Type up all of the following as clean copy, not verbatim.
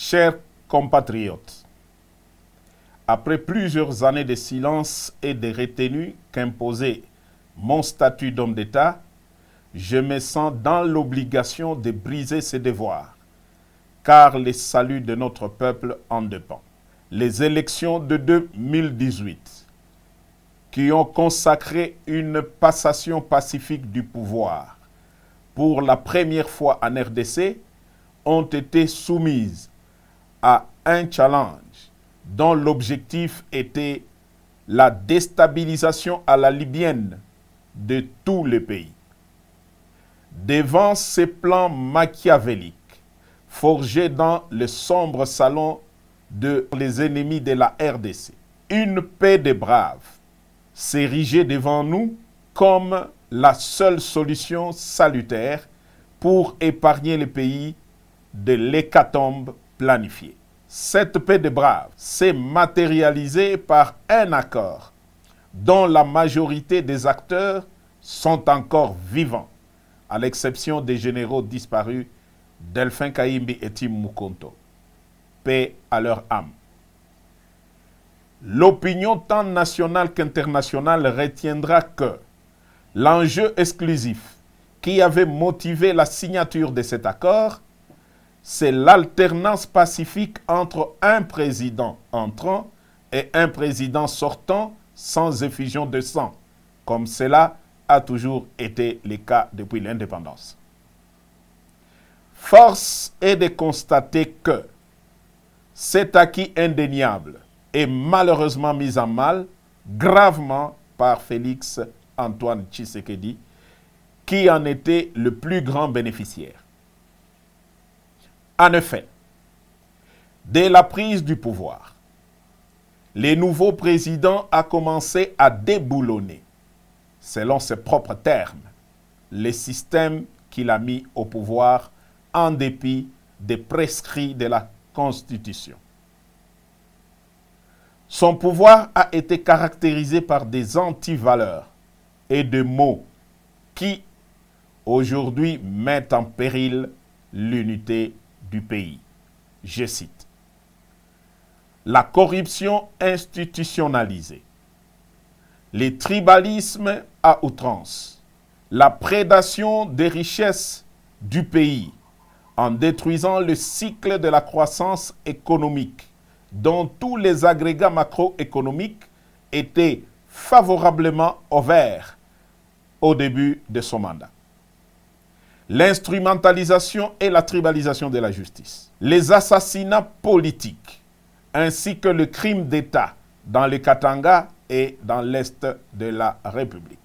Chers compatriotes, après plusieurs années de silence et de retenue qu'imposait mon statut d'homme d'État, je me sens dans l'obligation de briser ces devoirs, car le salut de notre peuple en dépend. Les élections de 2018, qui ont consacré une passation pacifique du pouvoir pour la première fois en RDC, ont été soumises à un challenge dont l'objectif était la déstabilisation à la libyenne de tout le pays. Devant ces plans machiavéliques, forgés dans le sombre salon de les ennemis de la RDC, une paix des braves s'érigeait devant nous comme la seule solution salutaire pour épargner le pays de l'hécatombe planifiée. Cette paix des braves s'est matérialisée par un accord dont la majorité des acteurs sont encore vivants, à l'exception des généraux disparus Delphin Kayimbi et Tim Mukonto. Paix à leur âme. L'opinion tant nationale qu'internationale retiendra que l'enjeu exclusif qui avait motivé la signature de cet accord, c'est l'alternance pacifique entre un président entrant et un président sortant sans effusion de sang, comme cela a toujours été le cas depuis l'indépendance. Force est de constater que cet acquis indéniable est malheureusement mis en mal gravement par Félix Antoine Tshisekedi, qui en était le plus grand bénéficiaire. En effet, dès la prise du pouvoir, le nouveau président a commencé à déboulonner, selon ses propres termes, les systèmes qu'il a mis au pouvoir en dépit des prescrits de la Constitution. Son pouvoir a été caractérisé par des antivaleurs et des mots qui, aujourd'hui, mettent en péril l'unité du pays. Je cite: la corruption institutionnalisée, les tribalismes à outrance, la prédation des richesses du pays en détruisant le cycle de la croissance économique dont tous les agrégats macroéconomiques étaient favorablement ouverts au début de son mandat. L'instrumentalisation et la tribalisation de la justice, les assassinats politiques, ainsi que le crime d'État dans le Katanga et dans l'Est de la République.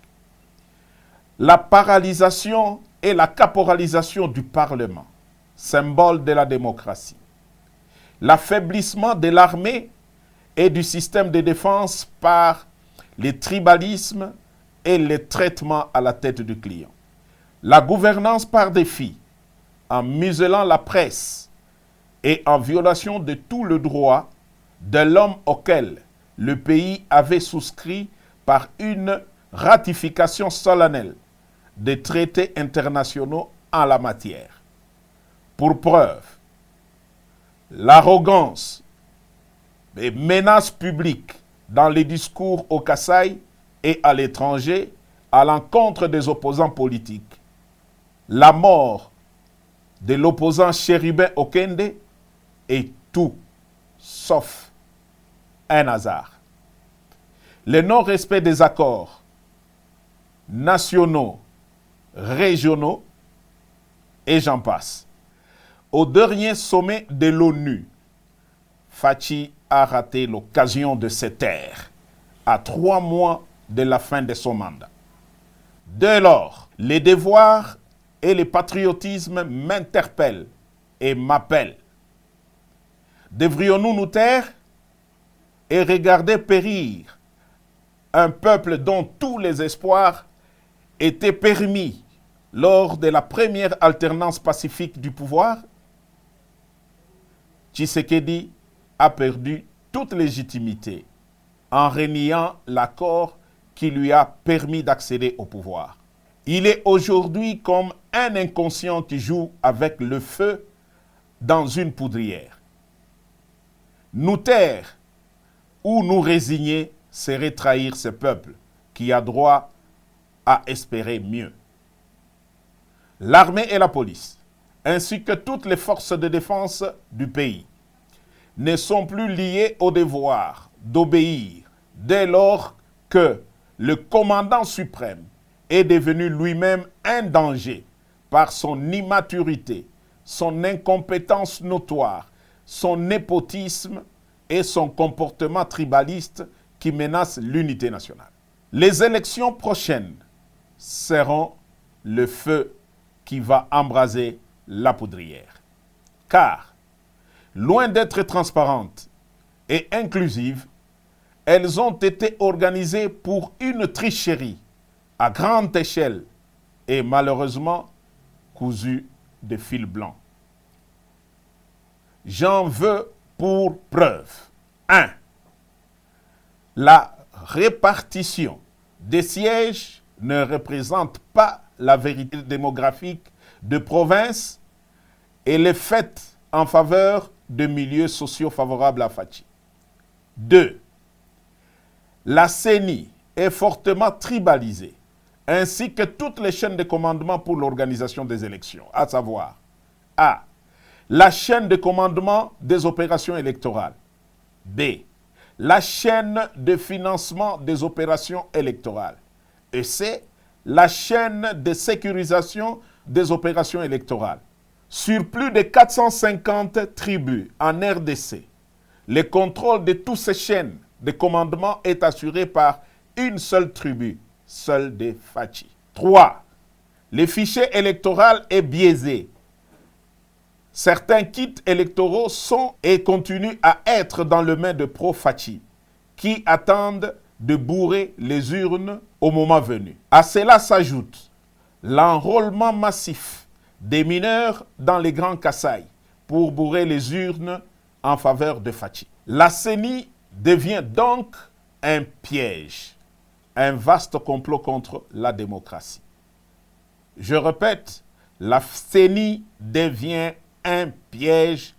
La paralysation et la caporalisation du Parlement, symbole de la démocratie. L'affaiblissement de l'armée et du système de défense par les tribalismes et les traitements à la tête du client. La gouvernance par défi, en muselant la presse et en violation de tout le droit de l'homme auquel le pays avait souscrit par une ratification solennelle des traités internationaux en la matière. Pour preuve, l'arrogance et menaces publiques dans les discours au Kasaï et à l'étranger à l'encontre des opposants politiques. La mort de l'opposant Chérubin Okende est tout sauf un hasard. Le non-respect des accords nationaux, régionaux et j'en passe. Au dernier sommet de l'ONU, Fachi a raté l'occasion de se taire à 3 mois de la fin de son mandat. Dès lors, les devoirs et le patriotisme m'interpellent et m'appellent. Devrions-nous nous taire et regarder périr un peuple dont tous les espoirs étaient permis lors de la première alternance pacifique du pouvoir? Tshisekedi a perdu toute légitimité en reniant l'accord qui lui a permis d'accéder au pouvoir. Il est aujourd'hui comme un inconscient qui joue avec le feu dans une poudrière. Nous taire ou nous résigner serait trahir ce peuple qui a droit à espérer mieux. L'armée et la police, ainsi que toutes les forces de défense du pays, ne sont plus liées au devoir d'obéir dès lors que le commandant suprême est devenu lui-même un danger par son immaturité, son incompétence notoire, son népotisme et son comportement tribaliste qui menace l'unité nationale. Les élections prochaines seront le feu qui va embraser la poudrière. Car, loin d'être transparentes et inclusives, elles ont été organisées pour une tricherie à grande échelle et malheureusement cousues de fil blanc. J'en veux pour preuve. 1. La répartition des sièges ne représente pas la vérité démographique de province et les faits en faveur de milieux sociaux favorables à Fachi. 2. La CENI est fortement tribalisée, ainsi que toutes les chaînes de commandement pour l'organisation des élections, à savoir A. La chaîne de commandement des opérations électorales. B. La chaîne de financement des opérations électorales. Et C. La chaîne de sécurisation des opérations électorales. Sur plus de 450 tribus en RDC, le contrôle de toutes ces chaînes de commandement est assuré par une seule tribu, celle des Fachi. 3. Le fichier électoral est biaisé. Certains kits électoraux sont et continuent à être dans les mains de pro-Fachi, qui attendent de bourrer les urnes au moment venu. À cela s'ajoute l'enrôlement massif des mineurs dans les grands Kasaï pour bourrer les urnes en faveur de Fachi. La CENI devient donc un piège, un vaste complot contre la démocratie. Je répète, la CENI devient un piège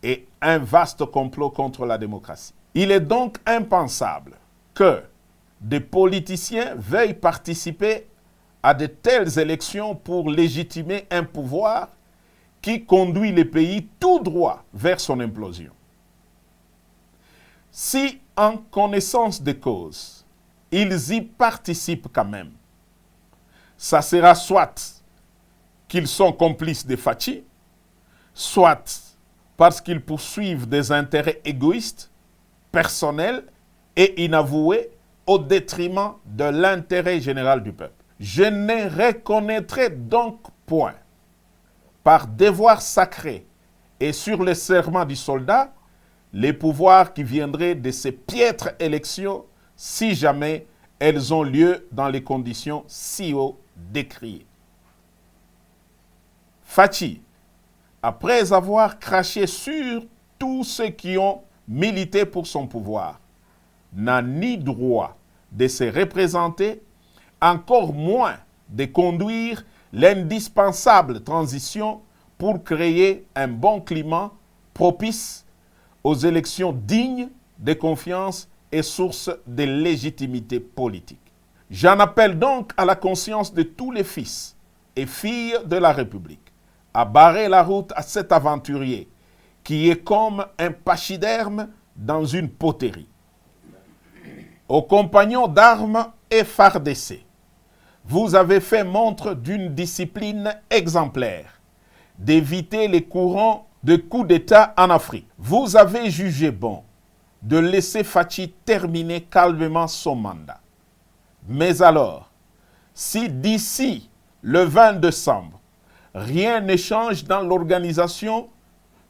et un vaste complot contre la démocratie. Il est donc impensable que des politiciens veuillent participer à de telles élections pour légitimer un pouvoir qui conduit le pays tout droit vers son implosion. Si, en connaissance de cause, ils y participent quand même, ça sera soit qu'ils sont complices de Fachi, soit parce qu'ils poursuivent des intérêts égoïstes, personnels et inavoués au détriment de l'intérêt général du peuple. Je ne reconnaîtrai donc point, par devoir sacré et sur le serment du soldat, les pouvoirs qui viendraient de ces piètres élections si jamais elles ont lieu dans les conditions si haut décriées. Fachi, après avoir craché sur tous ceux qui ont milité pour son pouvoir, n'a ni droit de se représenter, encore moins de conduire l'indispensable transition pour créer un bon climat propice aux élections dignes de confiance et source de légitimité politique. J'en appelle donc à la conscience de tous les fils et filles de la République à barrer la route à cet aventurier qui est comme un pachyderme dans une poterie. Aux compagnons d'armes effardés, vous avez fait montre d'une discipline exemplaire, d'éviter les courants de coups d'État en Afrique. Vous avez jugé bon de laisser Fachi terminer calmement son mandat. Mais alors, si d'ici le 20 décembre, rien ne change dans l'organisation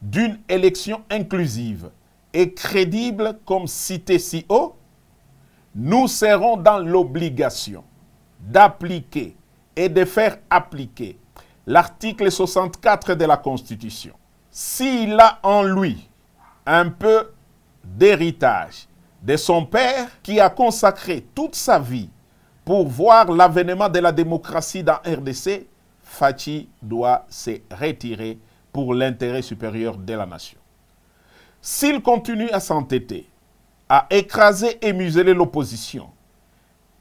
d'une élection inclusive et crédible comme cité si haut, nous serons dans l'obligation d'appliquer et de faire appliquer l'article 64 de la Constitution. S'il a en lui un peu d'héritage de son père qui a consacré toute sa vie pour voir l'avènement de la démocratie dans RDC, Fachi doit se retirer pour l'intérêt supérieur de la nation. S'il continue à s'entêter, à écraser et museler l'opposition,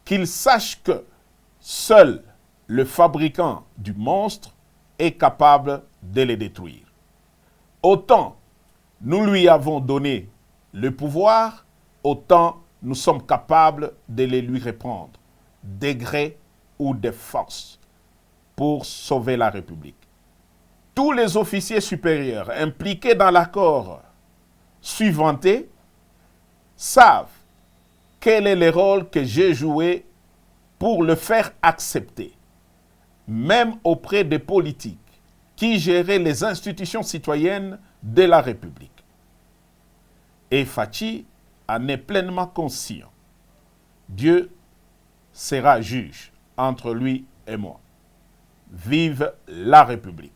qu'il sache que seul le fabricant du monstre est capable de les détruire. Autant nous lui avons donné le pouvoir, autant nous sommes capables de les lui reprendre, de gré ou de force, pour sauver la République. Tous les officiers supérieurs impliqués dans l'accord suivanté savent quel est le rôle que j'ai joué pour le faire accepter, même auprès des politiques qui géraient les institutions citoyennes de la République. Et Fachi en est pleinement conscient. Dieu sera juge entre lui et moi. Vive la République!